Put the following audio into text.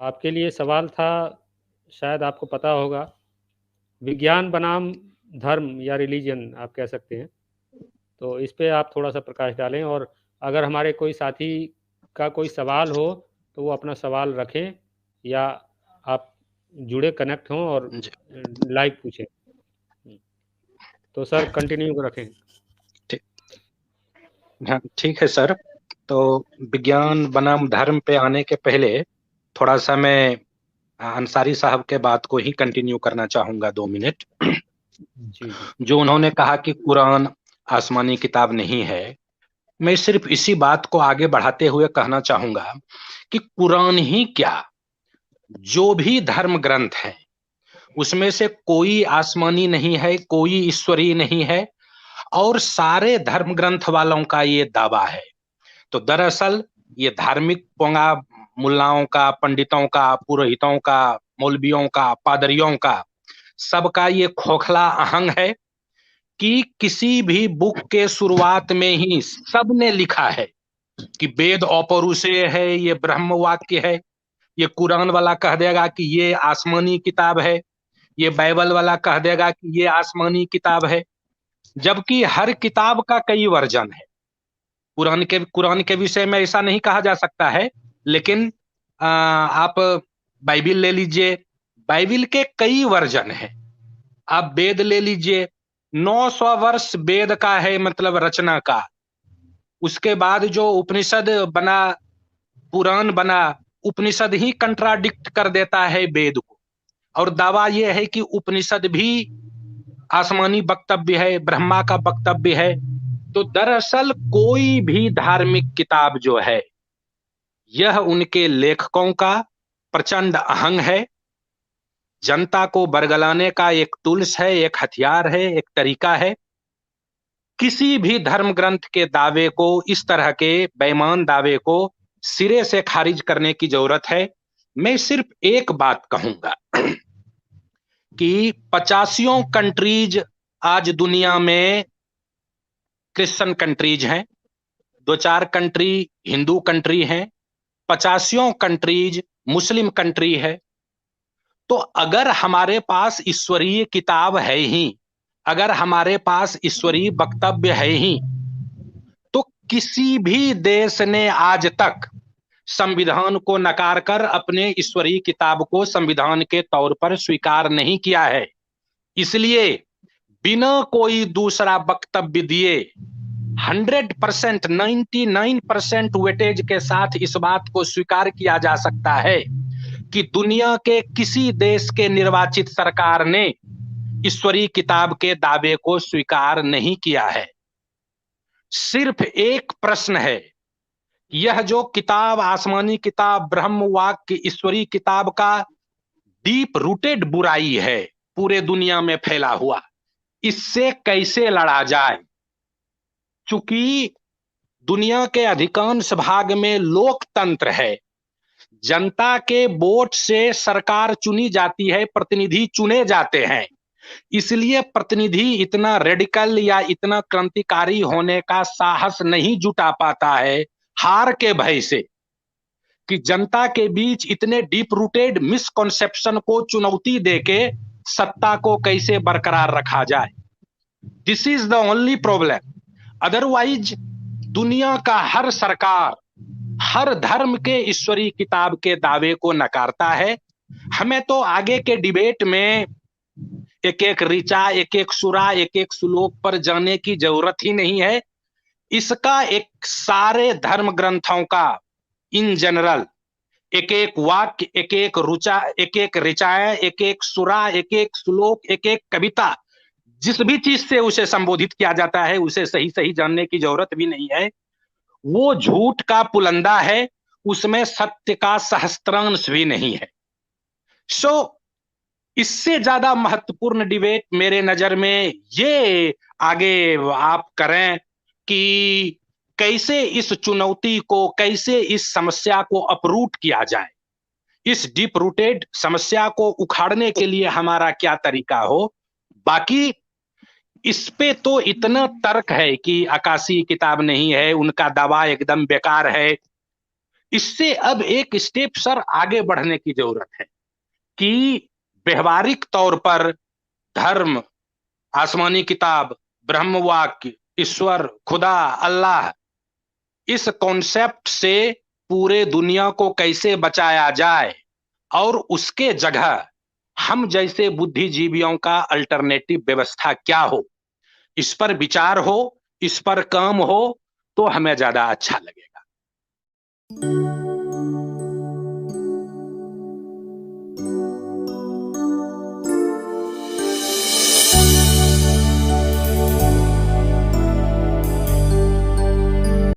आपके लिए सवाल था, शायद आपको पता होगा, विज्ञान बनाम धर्म या रिलीजन आप कह सकते हैं। तो इस पे आप थोड़ा सा प्रकाश डालें, और अगर हमारे कोई साथी का कोई सवाल हो तो वो अपना सवाल रखें, या आप जुड़े कनेक्ट हों और जी, लाइव पूछें। तो सर कंटिन्यू रखें। ठीक। हाँ, ठीक है सर। तो विज्ञान बनाम धर्म पे आने के पहले थोड़ा सा मैं अंसारी साहब के बात को ही कंटिन्यू करना चाहूंगा, 2 मिनट। जी जी। जो उन्होंने कहा कि कुरान आसमानी किताब नहीं है, मैं सिर्फ इसी बात को आगे बढ़ाते हुए कहना चाहूंगा कि कुरान ही क्या, जो भी धर्म ग्रंथ है उसमें से कोई आसमानी नहीं है, कोई ईश्वरीय नहीं है, और सारे धर्म ग्रंथ वालों का ये दावा है। तो दरअसल ये धार्मिक पोंगा मुल्लाओं का, पंडितों का, पुरोहितों का, मौलवियों का, पादरियों का, सबका ये खोखला अहंग है कि किसी भी बुक के शुरुआत में ही सबने लिखा है कि वेद औपरुषेय है, ये ब्रह्म वाक्य है। ये कुरान वाला कह देगा कि ये आसमानी किताब है, ये बाइबल वाला कह देगा कि ये आसमानी किताब है, जबकि हर किताब का कई वर्जन है। कुरान के विषय में ऐसा नहीं कहा जा सकता है, लेकिन आप बाइबिल ले लीजिए, बाइबिल के कई वर्जन है। आप वेद ले लीजिए, 900 वर्ष वेद का है, मतलब रचना का। उसके बाद जो उपनिषद बना, पुराण बना, उपनिषद ही कंट्राडिक्ट कर देता है वेद को, और दावा यह है कि उपनिषद भी आसमानी वक्तव्य है, ब्रह्मा का वक्तव्य है। तो दरअसल कोई भी धार्मिक किताब जो है, यह उनके लेखकों का प्रचंड अहंग है, जनता को बरगलाने का एक टूल्स है, एक हथियार है, एक तरीका है। किसी भी धर्म ग्रंथ के दावे को, इस तरह के बेईमान दावे को सिरे से खारिज करने की जरूरत है। मैं सिर्फ एक बात कहूंगा कि 85 कंट्रीज आज दुनिया में क्रिश्चियन कंट्रीज हैं, 2-4 कंट्री हिंदू कंट्री हैं, 85 कंट्रीज मुस्लिम कंट्री है। तो अगर हमारे पास ईश्वरीय किताब है ही, अगर हमारे पास ईश्वरीय वक्तव्य है ही, तो किसी भी देश ने आज तक संविधान को नकार कर अपने ईश्वरीय किताब को संविधान के तौर पर स्वीकार नहीं किया है। इसलिए बिना कोई दूसरा वक्तव्य दिए 100%, 99% वेटेज के साथ इस बात को स्वीकार किया जा सकता है कि दुनिया के किसी देश के निर्वाचित सरकार ने ईश्वरीय किताब के दावे को स्वीकार नहीं किया है। सिर्फ एक प्रश्न है, यह जो किताब, आसमानी किताब, ब्रह्म वाक्य, ईश्वरीय किताब का डीप रूटेड बुराई है पूरे दुनिया में फैला हुआ, इससे कैसे लड़ा जाए? चूंकि दुनिया के अधिकांश भाग में लोकतंत्र है, जनता के वोट से सरकार चुनी जाती है, प्रतिनिधि चुने जाते हैं, इसलिए प्रतिनिधि इतना रेडिकल या इतना क्रांतिकारी होने का साहस नहीं जुटा पाता है, हार के भय से, कि जनता के बीच इतने डीप रूटेड मिसकॉन्सेप्शन को चुनौती देके सत्ता को कैसे बरकरार रखा जाए। This is the only problem. Otherwise दुनिया का हर सरकार हर धर्म के ईश्वरीय किताब के दावे को नकारता है। हमें तो आगे के डिबेट में एक एक ऋचा, एक एक सुरा, एक एक श्लोक पर जाने की जरूरत ही नहीं है। इसका एक सारे धर्म ग्रंथों का इन जनरल एक एक वाक्य, एक एक रुचा, एक एक ऋचाएं, एक एक सुरा, एक एक श्लोक, एक एक कविता, जिस भी चीज से उसे संबोधित किया जाता है उसे सही सही जानने की जरूरत भी नहीं है। वो झूठ का पुलंदा है, उसमें सत्य का सहस्त्रांश भी नहीं है। सो इससे ज्यादा महत्वपूर्ण डिबेट मेरे नजर में ये आगे आप करें कि कैसे इस चुनौती को, कैसे इस समस्या को अपरूट किया जाए, इस डीप रूटेड समस्या को उखाड़ने के लिए हमारा क्या तरीका हो। बाकी इस पे तो इतना तर्क है कि आकाशीय किताब नहीं है, उनका दावा एकदम बेकार है, इससे अब एक स्टेप सर आगे बढ़ने की जरूरत है कि व्यवहारिक तौर पर धर्म, आसमानी किताब, ब्रह्म वाक्य, ईश्वर, खुदा, अल्लाह, इस कॉन्सेप्ट से पूरे दुनिया को कैसे बचाया जाए और उसके जगह हम जैसे बुद्धिजीवियों का अल्टरनेटिव व्यवस्था क्या हो, इस पर विचार हो, इस पर काम हो, तो हमें ज्यादा अच्छा लगेगा।